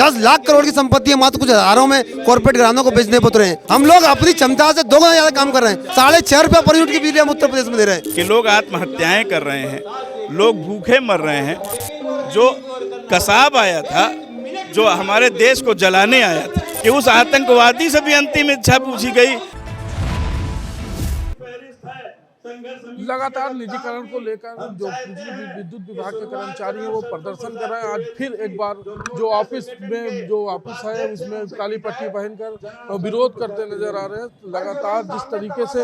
10 लाख करोड़ की संपत्ति है, मात्र कुछ हजारों में कॉर्पोरेट घरानों को बेचने पर उतरे हैं। हम लोग अपनी क्षमता से 2 गुना ज्यादा काम कर रहे हैं। 6.5 रुपया पर यूनिट की बिजली हम उत्तर प्रदेश में दे रहे हैं। कि लोग आत्महत्याएं कर रहे हैं, लोग भूखे मर रहे हैं। जो कसाब आया था, जो हमारे देश को जलाने आया था, कि उस आतंकवादी से भी अंतिम इच्छा पूछी गई। लगातार निजीकरण को लेकर जो विद्युत विभाग के कर्मचारी हैं वो प्रदर्शन कर रहे हैं। आज फिर एक बार जो ऑफिस है उसमें काली पट्टी पहनकर विरोध करते नजर आ रहे हैं। लगातार जिस तरीके से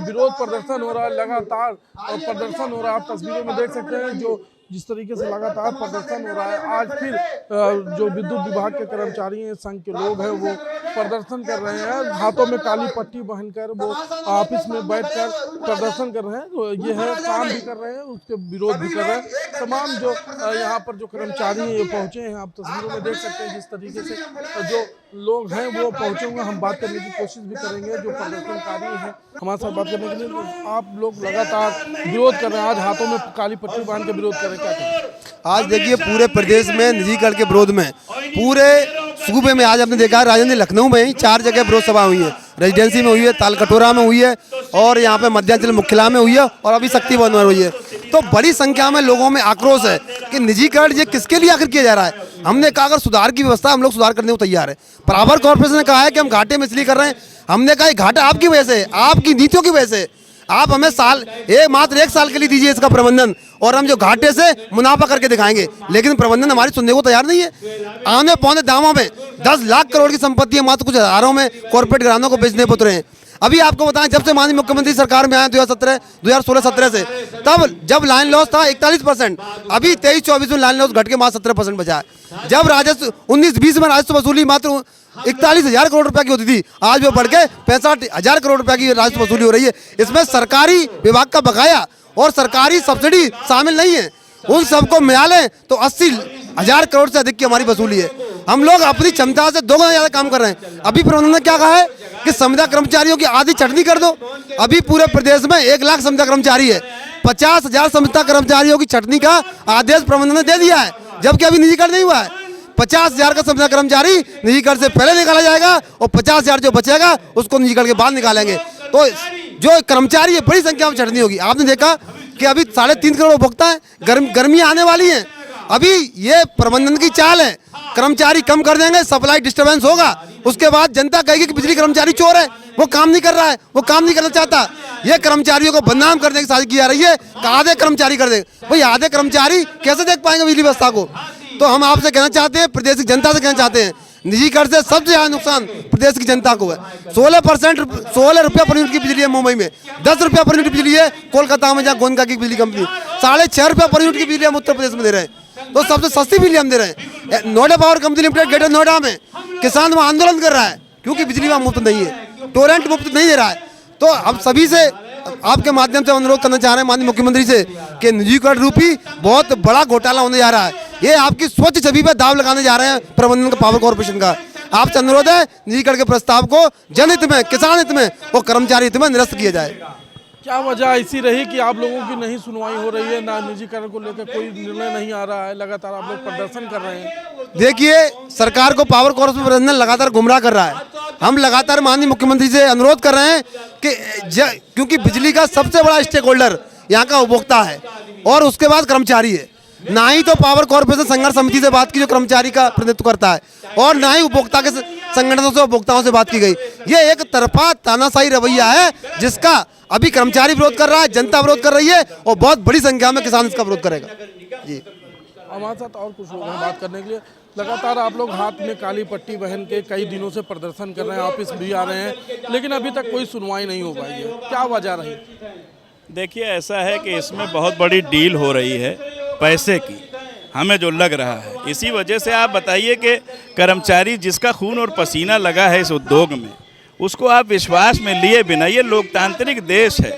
विरोध प्रदर्शन हो रहा है, लगातार प्रदर्शन हो रहा है, आप तस्वीरों में देख सकते हैं जो जिस तरीके से लगातार प्रदर्शन हो रहा है। आज फिर जो विद्युत विभाग के कर्मचारी हैं, संघ के लोग हैं, वो प्रदर्शन कर रहे हैं। हाथों में काली पट्टी पहनकर वो ऑफिस में बैठकर प्रदर्शन कर रहे हैं। तो ये है, काम भी कर रहे हैं, उसके विरोध भी कर रहे हैं। तमाम जो यहाँ पर जो कर्मचारी हैं ये पहुँचे हैं, आप तस्वीरों में देख सकते हैं जिस तरीके से जो लोग हैं वो पहुँचे होंगे। हम बात करने की कोशिश भी करेंगे जो प्रदर्शनकारी हैं हमारे साथ बात करने के लिए। आप लोग लगातार विरोध कर रहे हैं, आज हाथों में काली पट्टी बांध के विरोध कर रहे हैं, क्या करें? आज देखिए पूरे प्रदेश में निजीकरण के विरोध में पूरे सूबे में आज आपने देखा है, राजधानी लखनऊ में ही 4 जगह विरोध सभा हुई है। रेजिडेंसी में हुई है, तालकटोरा में हुई है, और यहाँ पे मध्यांचल मुख्यालय में हुई है, और अभी शक्ति भवन में हुई है। तो बड़ी संख्या में लोगों में आक्रोश है कि निजीकरण ये किसके लिए आखिर किया जा रहा है। हमने कहा अगर सुधार की व्यवस्था, हम लोग सुधार करने को तैयार है। पावर कॉर्पोरेशन ने कहा है कि हम घाटे में इसलिए कर रहे हैं। हमने कहा घाटा आपकी वजह से, आपकी नीतियों की वजह से। आप हमें मात्र 1 साल के लिए दीजिए इसका प्रबंधन, और हम जो घाटे से मुनाफा करके दिखाएंगे। लेकिन प्रबंधन हमारी सुनने को तैयार नहीं है। आने पौने दामों में 10 लाख करोड़ की संपत्ति है, मात्र कुछ हजारों में कॉर्पोरेट घरानों को बेचने पर उतरे हैं। अभी आपको बताएं, जब से माननीय मुख्यमंत्री सरकार में आए 2016-17 से, तब जब लाइन लॉस था 41%, अभी 23-24 में लाइन लॉस घट के मात्र 17% बचा है। जब राजस्व 19-20 में राजस्व वसूली मात्र 41,000 करोड़ रुपए की होती थी, आज वो बढ़ के 65,000 करोड़ रुपए की राजस्व वसूली हो रही है। इसमें सरकारी विभाग का बकाया और सरकारी सब्सिडी शामिल नहीं है। उन सबको मिला लें तो 80,000 करोड़ से अधिक की हमारी वसूली है। हम लोग अपनी क्षमता से 2 गुना ज्यादा काम कर रहे हैं। अभी प्रबंधन ने क्या कहा है कि संविदा कर्मचारियों की आधी छटनी कर दो। अभी पूरे प्रदेश में 1 लाख संविदा कर्मचारी है, 50,000 संविदा कर्मचारियों की छटनी का आदेश प्रबंधन ने दे दिया है, जबकि अभी निजीकरण नहीं हुआ है। 50,000 का संविदा कर्मचारी निजीकरण से पहले निकाला जाएगा, और 50,000 जो बचेगा उसको निजीकरण के बाद निकालेंगे। तो जो कर्मचारी है बड़ी संख्या में छटनी होगी। आपने देखा कि अभी 3.5 करोड़ उपभोक्ता है, गर्मी आने वाली है। अभी ये प्रबंधन की चाल है, कर्मचारी कम कर देंगे, सप्लाई डिस्टर्बेंस होगा, उसके बाद जनता कहेगी कि बिजली कर्मचारी चोर है, वो काम नहीं कर रहा है, वो काम नहीं करना चाहता। ये कर्मचारियों को बदनाम करने की साजिश की जा रही है। आधे कर्मचारी कर देंगे, भाई आधे कर्मचारी कैसे देख पाएंगे बिजली व्यवस्था को। तो हम आपसे कहना चाहते हैं, प्रदेश की जनता से कहना चाहते हैं, निजीकरण से सबसे ज्यादा नुकसान प्रदेश की जनता को है। 16 रुपया पर यूनिट की बिजली है मुंबई में, 10 रुपया पर यूनिट बिजली है कोलकाता में, जहाँ गोयनका की बिजली कंपनी 6.5 रुपया पर यूनिट की बिजली हम उत्तर प्रदेश में दे रहे हैं। तो सबसे सस्ती बिजली हम दे रहे हैं। Noida power company limited greater Noida में किसान वहाँ आंदोलन कर रहा है क्योंकि बिजली वहाँ मुफ्त नहीं है, टोरेंट मुफ्त नहीं दे रहा है। तो हम सभी से आपके माध्यम से अनुरोध करना चाह रहे हैं माननीय मुख्यमंत्री से कि निजीकरण रूपी बहुत बड़ा घोटाला होने जा रहा है। ये आपकी स्वच्छ छवि पर दाव लगाने जा रहे हैं प्रबंधन का, पावर कॉर्पोरेशन का। आपसे अनुरोध है निजीकरण के प्रस्ताव को जनहित में, किसान हित में और कर्मचारी हित में निरस्त किया जाए। क्या वजह ऐसी रही कि आप लोगों की नहीं सुनवाई हो रही है, ना निजीकरण को लेकर कोई निर्णय नहीं आ रहा है, लगातार आप लोग प्रदर्शन कर रहे हैं? देखिए, सरकार को पावर कॉर्पोरेशन प्रबंधन लगातार गुमराह कर रहा है। हम लगातार माननीय मुख्यमंत्री से अनुरोध कर रहे हैं कि क्योंकि बिजली का सबसे बड़ा स्टेक होल्डर यहाँ का उपभोक्ता है और उसके बाद कर्मचारी है। ना ही तो पावर कॉर्पोरेशन संघर्ष समिति से बात की जो कर्मचारी का प्रतिनिधित्व करता है, और ना ही उपभोक्ता के संगठनों से, उपभोक्ताओं से बात की गई। ये एक तरफा तानाशाही रवैया है जिसका अभी कर्मचारी विरोध कर रहा है, जनता विरोध कर रही है, और बहुत बड़ी संख्या में किसान इसका विरोध करेगा। जी, हमारे साथ और कुछ लोग हैं बात करने के लिए। लगातार आप लोग हाथ में काली पट्टी पहन के कई दिनों से प्रदर्शन कर रहे हैं, ऑफिस भी आ रहे हैं, लेकिन अभी तक कोई सुनवाई नहीं हो पाई है, क्या वजह रही? देखिए, ऐसा है कि इसमें बहुत बड़ी डील हो रही है पैसे की, हमें जो लग रहा है। इसी वजह से आप बताइए कि कर्मचारी जिसका खून और पसीना लगा है इस उद्योग में, उसको आप विश्वास में लिए बिना, ये लोकतांत्रिक देश है,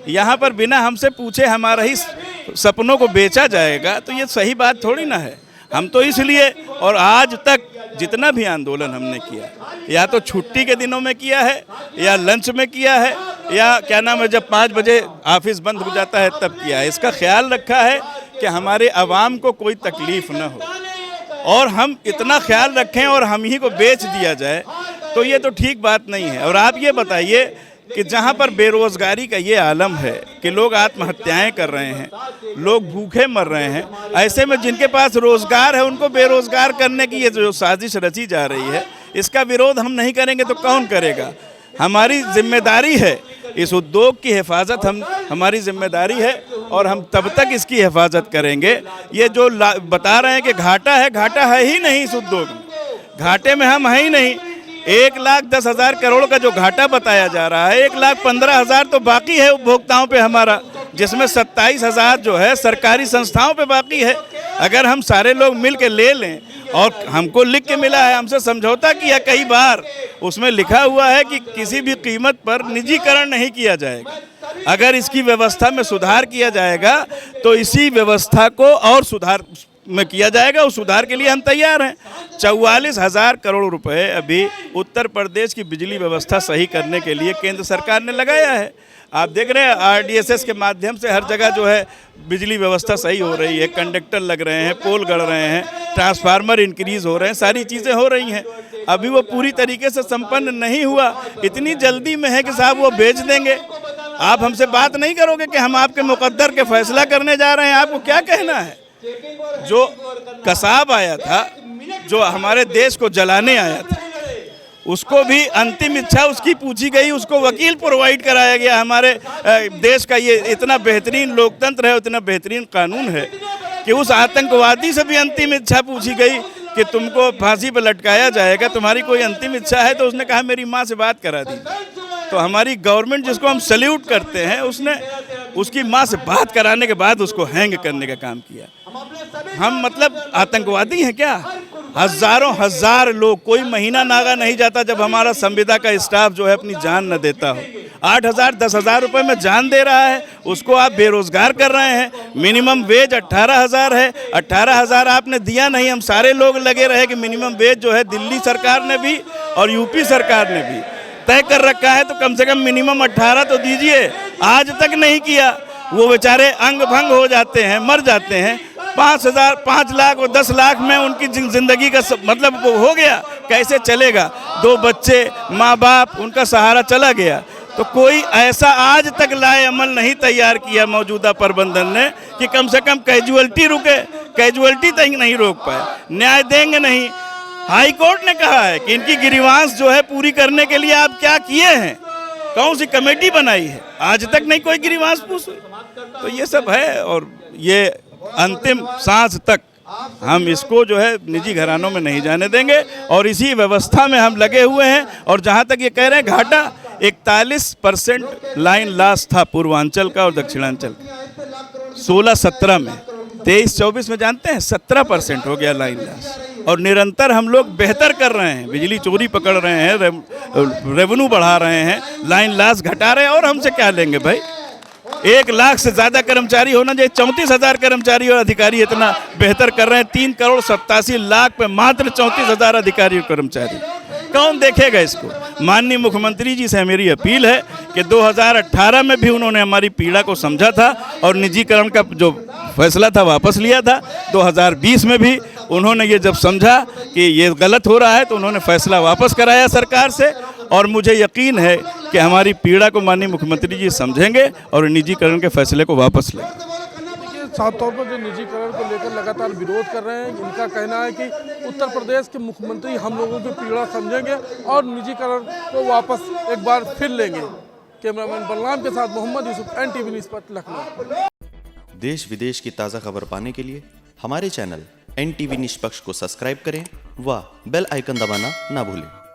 यहाँ पर बिना हमसे पूछे हमारा ही सपनों को बेचा जाएगा, तो ये सही बात थोड़ी ना है। हम तो इसलिए, और आज तक जितना भी आंदोलन हमने किया, या तो छुट्टी के दिनों में किया है, या लंच में किया है, या क्या नाम है जब 5 बजे ऑफिस बंद हो जाता है तब किया है। इसका ख्याल रखा है कि हमारे अवाम को कोई तकलीफ़ न हो। और हम इतना ख्याल रखें और हम ही को बेच दिया जाए, तो ये तो ठीक बात नहीं है। और आप ये बताइए कि जहाँ पर बेरोज़गारी का ये आलम है कि लोग आत्महत्याएं कर रहे हैं, लोग भूखे मर रहे हैं, ऐसे में जिनके पास रोज़गार है उनको बेरोज़गार करने की ये जो साजिश रची जा रही है, इसका विरोध हम नहीं करेंगे तो कौन करेगा। हमारी जिम्मेदारी है इस उद्योग की हिफाजत, हमारी जिम्मेदारी है और हम तब तक इसकी हिफाजत करेंगे। ये जो बता रहे हैं कि घाटा है ही नहीं इस उद्योग में, घाटे में हम है ही नहीं। 1,10,000 करोड़ का जो घाटा बताया जा रहा है, 1,15,000 तो बाकी है उपभोक्ताओं पे हमारा, जिसमें 27,000 जो है सरकारी संस्थाओं पे बाकी है। अगर हम सारे लोग मिल के ले लें, और हमको लिख के मिला है, हमसे समझौता किया कई बार, उसमें लिखा हुआ है कि किसी भी कीमत पर निजीकरण नहीं किया जाएगा। अगर इसकी व्यवस्था में सुधार किया जाएगा तो इसी व्यवस्था को और सुधार में किया जाएगा, उस सुधार के लिए हम तैयार हैं। 44,000 करोड़ रुपए अभी उत्तर प्रदेश की बिजली व्यवस्था सही करने के लिए केंद्र सरकार ने लगाया है। आप देख रहे हैं RDSS के माध्यम से हर जगह जो है बिजली व्यवस्था सही हो रही है, कंडक्टर लग रहे हैं, पोल गड़ रहे हैं, ट्रांसफार्मर इंक्रीज़ हो रहे हैं, सारी चीज़ें हो रही हैं। अभी वो पूरी तरीके से संपन्न नहीं हुआ, इतनी जल्दी में है कि साहब वो बेच देंगे। आप हमसे बात नहीं करोगे कि हम आपके मुकद्दर के फैसला करने जा रहे हैं, आपको क्या कहना है। जो कसाब आया था, जो हमारे देश को जलाने आया था, उसको भी अंतिम इच्छा उसकी पूछी गई, उसको वकील प्रोवाइड कराया गया। हमारे देश का ये इतना बेहतरीन लोकतंत्र है, इतना बेहतरीन कानून है कि उस आतंकवादी से भी अंतिम इच्छा पूछी गई कि तुमको फांसी पर लटकाया जाएगा, तुम्हारी कोई अंतिम इच्छा है। तो उसने कहा मेरी माँ से बात करा दी। तो हमारी गवर्नमेंट, जिसको हम सल्यूट करते हैं, उसने उसकी माँ से बात कराने के बाद उसको हैंग करने का काम किया। हम मतलब आतंकवादी हैं क्या? हज़ारों हजार लोग, कोई महीना नागा नहीं जाता जब हमारा संविदा का स्टाफ जो है अपनी जान न देता हो। 8,000 10,000 रुपये में जान दे रहा है, उसको आप बेरोज़गार कर रहे हैं। मिनिमम वेज 18,000 है, 18,000 आपने दिया नहीं। हम सारे लोग लगे रहे कि मिनिमम वेज जो है दिल्ली सरकार ने भी और यूपी सरकार ने भी तय कर रखा है, तो कम से कम मिनिमम 18 तो दीजिए। आज तक नहीं किया। वो बेचारे अंग भंग हो जाते हैं, मर जाते हैं। 5,000, 5 लाख और 10 लाख में उनकी ज़िंदगी का मतलब वो हो गया, कैसे चलेगा? 2 बच्चे, माँ बाप, उनका सहारा चला गया। तो कोई ऐसा आज तक लाए अमल नहीं तैयार किया मौजूदा प्रबंधन ने कि कम से कम कैजुअलिटी रुके। कैजुअलिटी तक नहीं रोक पाए, न्याय देंगे नहीं। हाई कोर्ट ने कहा है कि इनकी गिरीवांस जो है पूरी करने के लिए आप क्या किए हैं, कौन सी कमेटी बनाई है, आज तक नहीं कोई गिरीवांस पूछ। तो ये सब है और ये अंतिम सांस तक हम इसको जो है निजी घरानों में नहीं जाने देंगे और इसी व्यवस्था में हम लगे हुए हैं। और जहाँ तक ये कह रहे हैं घाटा, 41% लाइन लॉस था पूर्वांचल का और दक्षिणांचल का 16-17 में। 23-24 में जानते हैं 17% हो गया लाइन लॉस। और निरंतर हम लोग बेहतर कर रहे हैं, बिजली चोरी पकड़ रहे हैं, रेवेन्यू बढ़ा रहे हैं, लाइन लॉस घटा रहे हैं। और हमसे क्या लेंगे भाई? 1 लाख से ज़्यादा कर्मचारी होना चाहिए, 34,000 कर्मचारी और अधिकारी इतना बेहतर कर रहे हैं। 3,87,00,000 पे मात्र 34,000 अधिकारी और कर्मचारी। कौन देखेगा इसको? माननीय मुख्यमंत्री जी से मेरी अपील है कि 2018 में भी उन्होंने हमारी पीड़ा को समझा था और निजीकरण का जो फैसला था वापस लिया था। 2020 में भी उन्होंने ये जब समझा कि ये गलत हो रहा है तो उन्होंने फैसला वापस कराया सरकार से। और मुझे यकीन है कि हमारी पीड़ा को माननीय मुख्यमंत्री जी समझेंगे और निजीकरण के फैसले को वापस लेंगे। साफ तौर पर जो निजीकरण को लेकर लगातार विरोध कर रहे हैं, इनका कहना है कि उत्तर प्रदेश के मुख्यमंत्री हम लोगों की पीड़ा समझेंगे और निजीकरण को वापस एक बार फिर लेंगे। कैमरामैन बलराम के साथ मोहम्मद यूसुफ, NTV न्यूज़ लखनऊ। देश विदेश की ताज़ा खबर पाने के लिए हमारे चैनल NTV निष्पक्ष को सब्सक्राइब करें व बेल आइकन दबाना ना भूलें।